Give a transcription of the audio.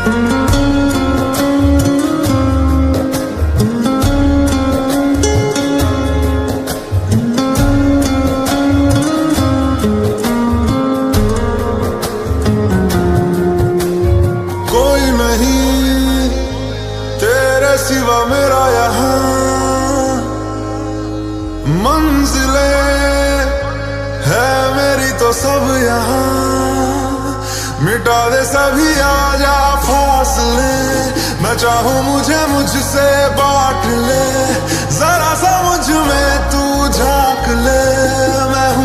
कोई नहीं तेरे सिवा मेरा यहाँ, मंजिलें है मेरी तो सब यहाँ। मिटा दे सभी आजा फासले, मैं चाहूँ मुझे मुझसे बांट ले, जरा सा मुझ में तू झांक ले। मैं हूँ